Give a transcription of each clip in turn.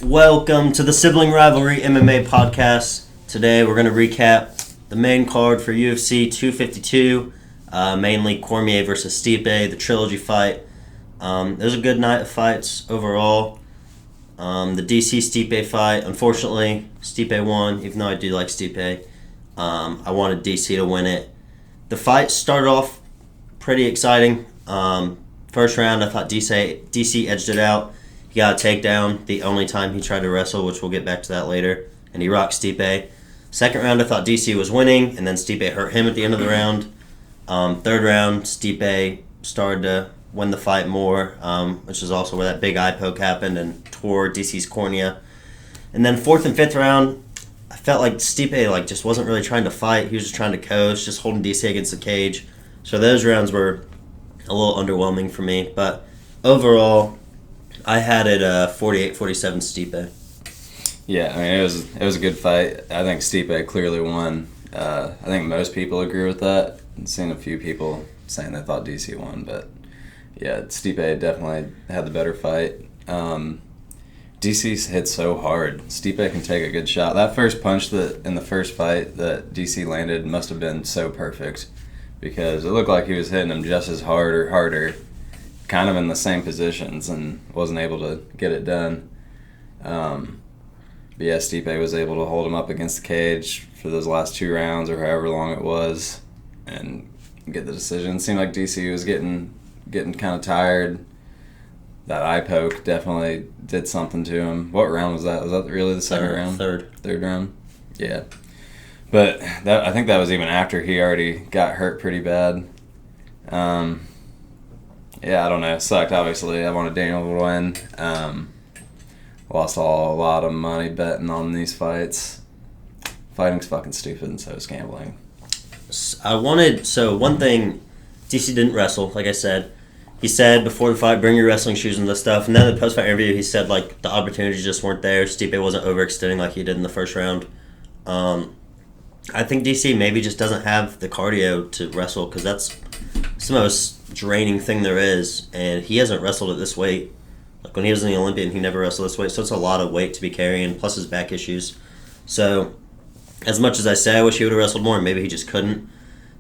Welcome to the Sibling Rivalry MMA Podcast. Today we're going to recap the main card for UFC 252, mainly Cormier versus Stipe, the trilogy fight. It was a good night of fights overall. The DC-Stipe fight, unfortunately, Stipe won, even though I do like Stipe. I wanted DC to win it. The fight started off pretty exciting. First round, I thought DC edged it out. He got a takedown the only time he tried to wrestle, which we'll get back to that later, and he rocked Stipe. Second round, I thought DC was winning, and then Stipe hurt him at the end of the round. Third round, Stipe started to win the fight more, which is also where that big eye poke happened and tore DC's cornea. And then fourth and fifth round, I felt like Stipe just wasn't really trying to fight. He was just trying to coast, just holding DC against the cage. So those rounds were a little underwhelming for me. But overall, I had it 48-47 Stipe. Yeah, I mean, it was a good fight. I think Stipe clearly won. I think most people agree with that. I've seen a few people saying they thought DC won, but yeah, Stipe definitely had the better fight. DC hit so hard. Stipe can take a good shot. That first punch in the first fight that DC landed must have been so perfect because it looked like he was hitting him just as hard or harder, kind of in the same positions, and wasn't able to get it done. But yeah, Stipe was able to hold him up against the cage for those last two rounds or however long it was and get the decision. It seemed like DC was getting kind of tired. That eye poke definitely did something to him. What round was that? Was that really the second round? Third round? Yeah. But I think that was even after he already got hurt pretty bad. Yeah, I don't know. It sucked, obviously. I wanted Daniel to win. Lost a lot of money betting on these fights. Fighting's fucking stupid, and so is gambling. One thing, DC didn't wrestle, like I said. He said before the fight, bring your wrestling shoes and this stuff. And then in the post-fight interview, he said, the opportunities just weren't there. Stipe wasn't overextending like he did in the first round. I think DC maybe just doesn't have the cardio to wrestle because that's the most draining thing there is. And he hasn't wrestled at this weight. When he was in the Olympian, he never wrestled this weight. So it's a lot of weight to be carrying, plus his back issues. So as much as I say I wish he would have wrestled more, maybe he just couldn't.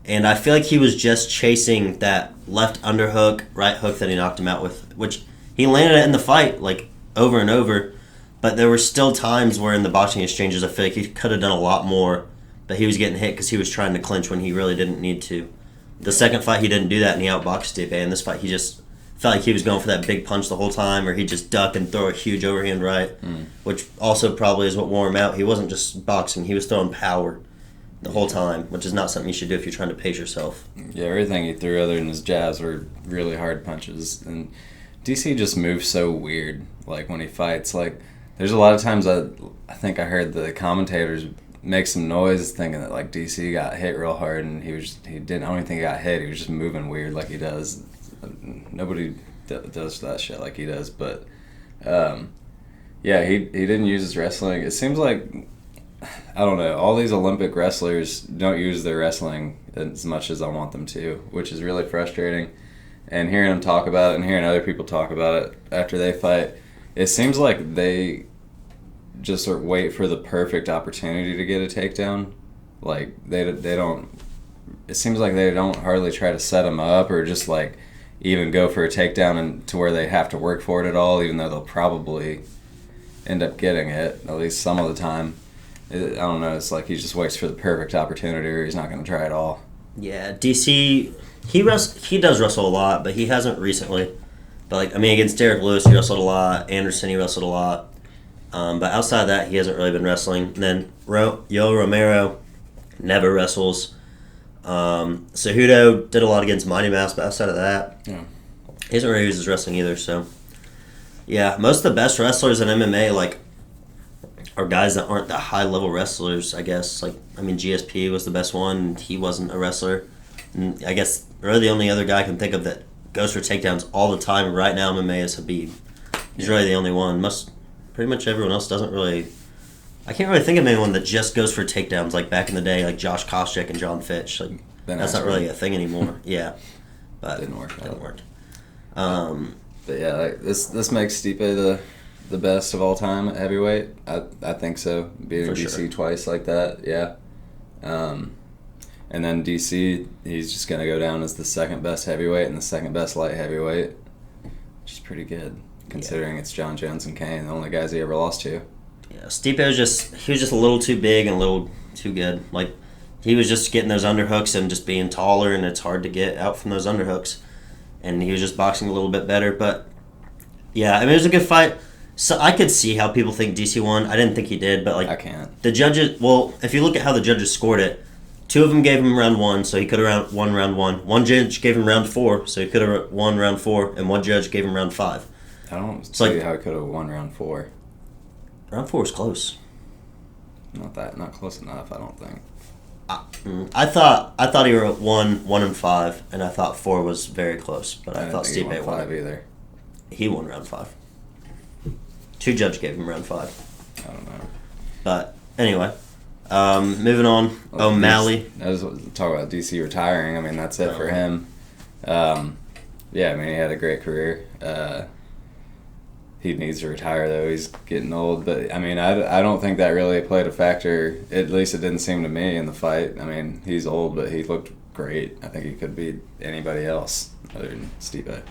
And I feel like he was just chasing that left underhook, right hook that he knocked him out with, which he landed it in the fight, over and over. But there were still times where in the boxing exchanges, I feel like he could have done a lot more, but he was getting hit because he was trying to clinch when he really didn't need to. The second fight, he didn't do that, and he outboxed Stipe. And this fight, he just felt like he was going for that big punch the whole time, or he'd just duck and throw a huge overhand right, which also probably is what wore him out. He wasn't just boxing, he was throwing power the whole time, which is not something you should do if you're trying to pace yourself. Yeah, everything he threw other than his jabs were really hard punches. And DC just moves so weird, when he fights. There's a lot of times I think I heard the commentators make some noise thinking that, DC got hit real hard, and I don't even think he got hit. He was just moving weird like he does. Nobody does that shit like he does. But, yeah, he didn't use his wrestling. It seems like, I don't know, all these Olympic wrestlers don't use their wrestling as much as I want them to, which is really frustrating. And hearing them talk about it and hearing other people talk about it after they fight, it seems like they just sort of wait for the perfect opportunity to get a takedown. They don't, it seems like they don't hardly try to set them up or just even go for a takedown and to where they have to work for it at all, even though they'll probably end up getting it, at least some of the time. I don't know, it's he just waits for the perfect opportunity or he's not going to try at all. Yeah, DC, he does wrestle a lot, but he hasn't recently. But, against Derek Lewis, he wrestled a lot. Anderson, he wrestled a lot. But outside of that, he hasn't really been wrestling. And then Yo Romero never wrestles. Cejudo did a lot against Mighty Mouse, but outside of that, he hasn't really used his wrestling either. So, yeah, most of the best wrestlers in MMA, are guys that aren't the high-level wrestlers, I guess. GSP was the best one. He wasn't a wrestler. And I guess really the only other guy I can think of that goes for takedowns all the time right now in MMA is Habib. He's really the only one. Pretty much everyone else doesn't really... I can't really think of anyone that just goes for takedowns back in the day, Josh Koscheck and John Fitch. That's not really a thing anymore. Yeah. But didn't work. Didn't work. But yeah, this makes Stipe the best of all time at heavyweight? I think so. Beating DC twice like that, yeah. And then DC, he's just going to go down as the second best heavyweight and the second best light heavyweight, which is pretty good considering it's John Jones and Kane, the only guys he ever lost to. Yeah, Stipe was just a little too big and a little too good. Like, he was just getting those underhooks and just being taller, and it's hard to get out from those underhooks. And he was just boxing a little bit better. But, yeah, I mean, it was a good fight. So I could see how people think DC won. I didn't think he did, but, like... I can't. The judges... Well, if you look at how the judges scored it, 2 of them gave him round 1, so he could have won round 1. One judge gave him round 4, so he could have won round 4. And one judge gave him round 5. I don't see how he could have won round 4. Round 4 was close. Not close enough, I don't think. I thought he were 1 and 5, and I thought 4 was very close. But I thought Stipe won 5 either. He won round 5. 2 judges gave him round 5. I don't know. But anyway, moving on. O'Malley. I was talking about DC retiring. I mean, that's it for him. Yeah, I mean, he had a great career. He needs to retire, though. He's getting old. But, I mean, I don't think that really played a factor. At least it didn't seem to me in the fight. I mean, he's old, but he looked great. I think he could beat anybody else other than Stipe.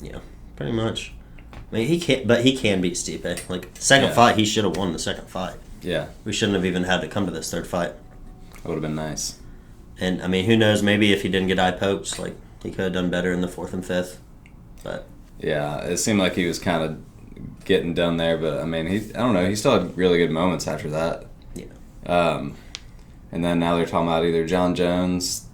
Yeah, pretty much. I mean, he can beat Stipe. Like, second fight, he should have won the second fight. Yeah. We shouldn't have even had to come to this third fight. That would have been nice. And, I mean, who knows, maybe if he didn't get eye pokes, like, he could have done better in the 4th and 5th. But... Yeah, it seemed like he was kind of getting done there, but I mean, I don't know, he still had really good moments after that. Yeah. And then now they're talking about either John Jones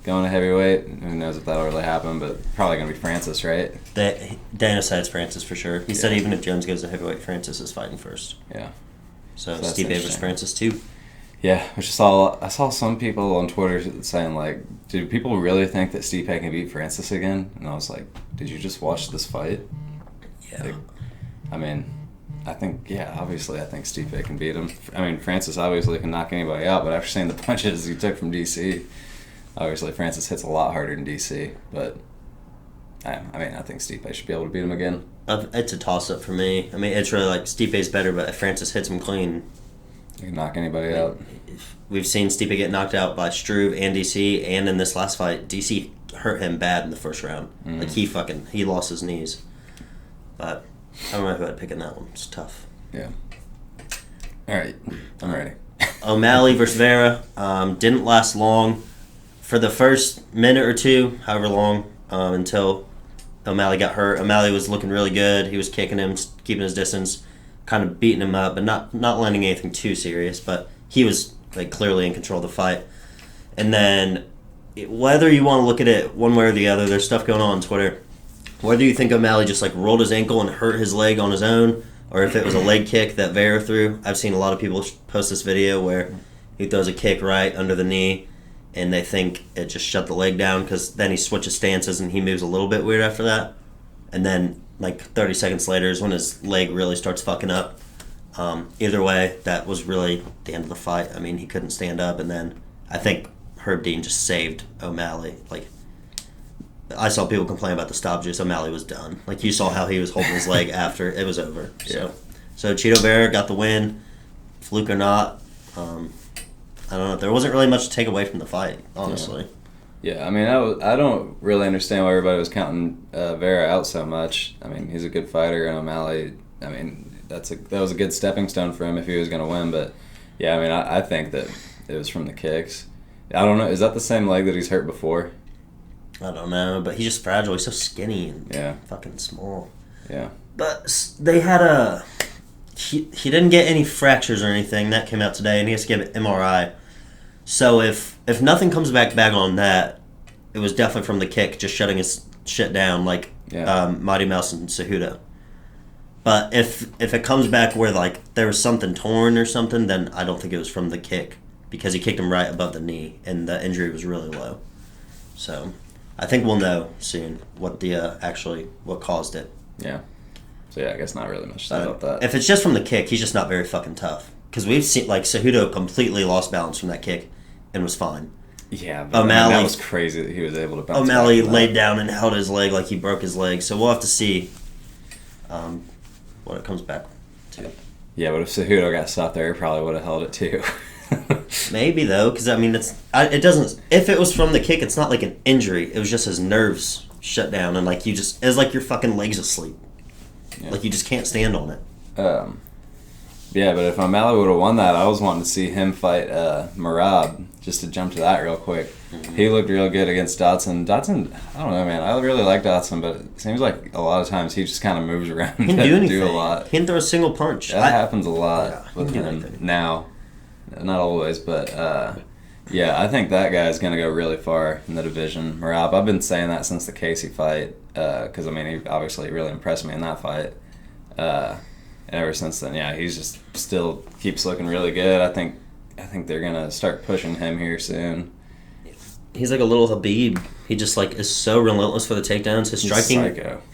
going to heavyweight. Who knows if that'll really happen, but probably going to be Francis, right? Dana said it's Francis for sure. He said even if Jones goes to heavyweight, Francis is fighting first. Yeah. So Stipe versus Francis too. Yeah, I saw some people on Twitter saying, like, do people really think that Stipe can beat Francis again? And I was like, did you just watch this fight? Yeah. Like, I mean, obviously I think Stipe can beat him. I mean, Francis obviously can knock anybody out, but after seeing the punches he took from DC, obviously Francis hits a lot harder than DC. But, I mean, I think Stipe should be able to beat him again. It's a toss-up for me. I mean, it's really like Stipe's better, but if Francis hits him clean... You can knock anybody out. We've seen Stipe get knocked out by Struve and DC, and in this last fight, DC hurt him bad in the first round. Mm. Like, he lost his knees. But... I don't know who I'd pick in that one. It's tough. Yeah. All right. I'm ready. O'Malley versus Vera didn't last long. For the first minute or two, however long, until O'Malley got hurt. O'Malley was looking really good. He was kicking him, keeping his distance, kind of beating him up, but not landing anything too serious. But he was like clearly in control of the fight. And then, whether you want to look at it one way or the other, there's stuff going on Twitter. Whether you think O'Malley just like rolled his ankle and hurt his leg on his own, or if it was a leg kick that Vera threw. I've seen a lot of people post this video where he throws a kick right under the knee, and they think it just shut the leg down because then he switches stances and he moves a little bit weird after that. And then like 30 seconds later is when his leg really starts fucking up. Either way, that was really the end of the fight. I mean, he couldn't stand up, and then I think Herb Dean just saved O'Malley. Like, I saw people complain about the stoppages. O'Malley was done. Like, you saw how he was holding his leg after it was over. Yeah. So Cheeto Vera got the win, fluke or not. I don't know. There wasn't really much to take away from the fight, honestly. Yeah, I mean, I don't really understand why everybody was counting Vera out so much. I mean, he's a good fighter, and O'Malley, I mean, that was a good stepping stone for him if he was going to win. But, yeah, I mean, I think that it was from the kicks. I don't know. Is that the same leg that he's hurt before? I don't know, but he's just fragile. He's so skinny and fucking small. Yeah. But they had he didn't get any fractures or anything. That came out today, and he has to get an MRI. So if nothing comes back on that, it was definitely from the kick, just shutting his shit down like Mighty Mouse and Cejudo. But if it comes back where like there was something torn or something, then I don't think it was from the kick because he kicked him right above the knee, and the injury was really low. So I think we'll know soon what what caused it. Yeah. So yeah, I guess not really much to say about that. If it's just from the kick, he's just not very fucking tough. Because we've seen like Cejudo completely lost balance from that kick and was fine. Yeah, but O'Malley, that was crazy that he was able to bounce O'Malley laid down and held his leg like he broke his leg. So we'll have to see. We'll what it comes back to. Yeah, but if Cejudo got stopped there, he probably would have held it too. Maybe though, because I mean, it doesn't. If it was from the kick, it's not like an injury. It was just his nerves shut down, and like it's like your fucking legs asleep. Yeah. Like you just can't stand on it. Yeah, but if O'Malley would have won that, I was wanting to see him fight Merab, just to jump to that real quick. Mm-hmm. He looked real good against Dotson. Dotson, I don't know, man. I really like Dotson, but it seems like a lot of times he just kind of moves around. He didn't do anything. Do a lot. He didn't throw a single punch. That happens a lot with him now. Not always, but yeah, I think that guy's going to go really far in the division. Merab, I've been saying that since the Casey fight, because, I mean, he obviously really impressed me in that fight. And ever since then, yeah, he's just still keeps looking really good. I think they're gonna start pushing him here soon. He's like a little Habib. He just like is so relentless for the takedowns. His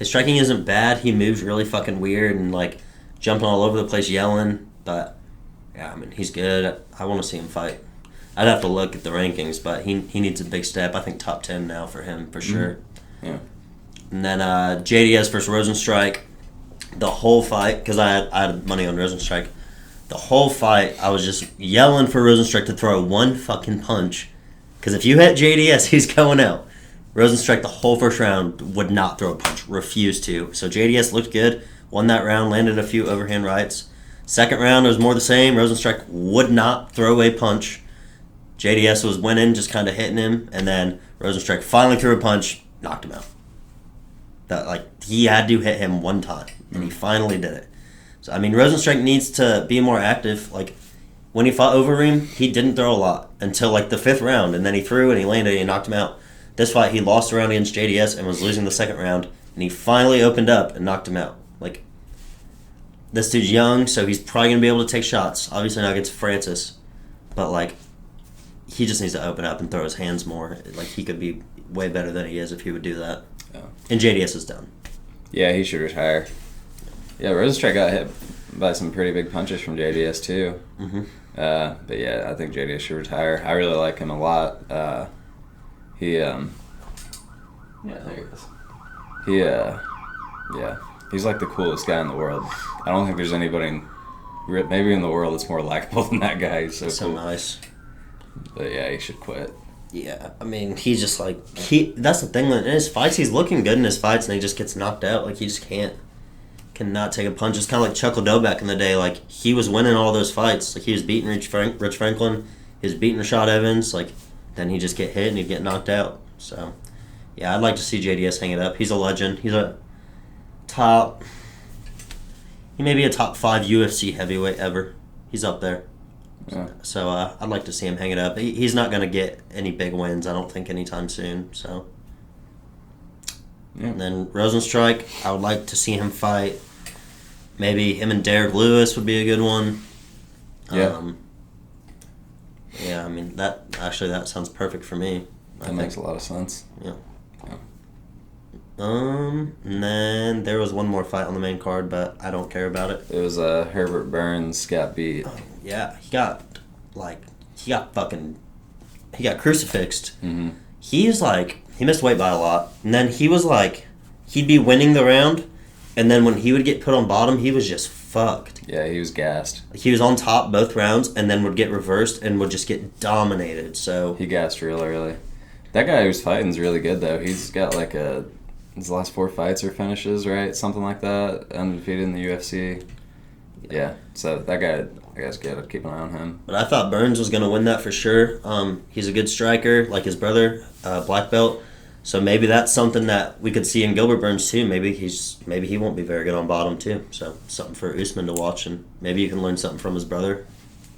striking isn't bad. He moves really fucking weird and like jumping all over the place, yelling. But yeah, I mean he's good. I want to see him fight. I'd have to look at the rankings, but he needs a big step. I think top 10 now for him for sure. Yeah. And then JDS versus Rosenstrike. The whole fight, because I had money on Rosenstrike, the whole fight I was just yelling for Rosenstrike to throw one fucking punch. Because if you hit JDS, he's going out. Rosenstrike the whole first round would not throw a punch, refused to. So JDS looked good, won that round, landed a few overhand rights. Second round, it was more the same. Rosenstrike would not throw a punch. JDS was winning, just kind of hitting him, and then Rosenstrike finally threw a punch, knocked him out. That he had to hit him one time, and he finally did it. So I mean, Rosenstrike needs to be more active. Like when he fought Overeem, he didn't throw a lot until like the 5th round, and then he threw and he landed and he knocked him out. This fight, he lost a round against JDS and was losing the 2nd round, and he finally opened up and knocked him out. Like this dude's young, so he's probably gonna be able to take shots. Obviously not against Francis, but like he just needs to open up and throw his hands more. Like he could be way better than he is if he would do that. Yeah. And JDS is done. Yeah, he should retire. Yeah, Rosenstrike got hit by some pretty big punches from JDS too. Mm-hmm. But yeah, I think JDS should retire. I really like him a lot. Yeah, there he is. Yeah, he's like the coolest guy in the world. I don't think there's anybody, maybe in the world, that's more likable than that guy. He's so cool. Nice. But yeah, he should quit. Yeah, I mean, he's just like that's the thing. In his fights, he's looking good in his fights, and he just gets knocked out. Like he just cannot take a punch. It's kind of like Chuck Liddell back in the day. Like he was winning all those fights. Like he was beating Rich Franklin, he was beating Rashad Evans. Like then he just get hit and he'd get knocked out. So yeah, I'd like to see JDS hang it up. He's a legend. He's he may be a top 5 UFC heavyweight ever. He's up there. Yeah. So I'd like to see him hang it up. He's not going to get any big wins, I don't think, anytime soon. So, yeah. And then Rosenstrike, I would like to see him fight. Maybe him and Derek Lewis would be a good one. Yeah. Yeah, I mean that sounds perfect for me. That makes a lot of sense. Yeah. And then there was one more fight on the main card, but I don't care about it. It was Herbert Burns got beat. Yeah, he got crucifixed. Mm-hmm. He missed weight by a lot, and then he'd be winning the round, and then when he would get put on bottom, he was just fucked. Yeah, he was gassed. He was on top both rounds, and then would get reversed and would just get dominated. So he gassed real early. That guy who's fighting's really good though. He's got his last 4 fights are finishes, right? Something like that. Undefeated in the UFC. Yeah. So that guy's good. I'd keep an eye on him. But I thought Burns was going to win that for sure. He's a good striker, like his brother, black belt. So maybe that's something that we could see in Gilbert Burns too. Maybe he won't be very good on bottom too. So something for Usman to watch, and maybe you can learn something from his brother.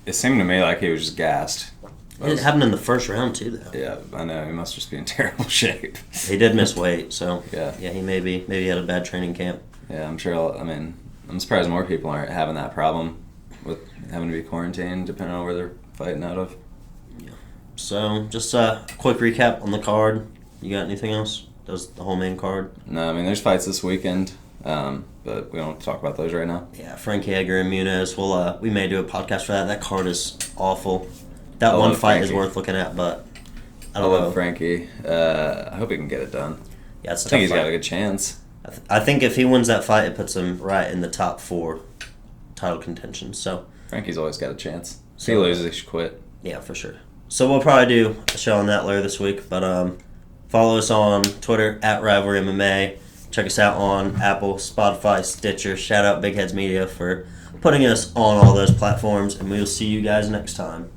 It seemed to me like he was just gassed. It happened in the first round too, though. Yeah, I know. He must just be in terrible shape. He did miss weight, so yeah, he maybe had a bad training camp. Yeah, I'm sure. I mean, I'm surprised more people aren't having that problem with having to be quarantined, depending on where they're fighting out of. Yeah. So, just a quick recap on the card. You got anything else? That was the whole main card. No, I mean, there's fights this weekend, but we don't talk about those right now. Yeah, Frankie Edgar and Muniz. We may do a podcast for that. That card is awful. That one fight is worth looking at, but I don't know. Frankie. I hope he can get it done. Yeah, it's I think he's got a good chance. I think if he wins that fight, it puts him right in the top 4 title contention. So Frankie's always got a chance. If So- he loses, he should quit. yeah, for sure. So we'll probably do a show on that later this week. But follow us on Twitter at Rivalry MMA. Check us out on Apple, Spotify, Stitcher. Shout out Big Heads Media for putting us on all those platforms, and we will see you guys next time.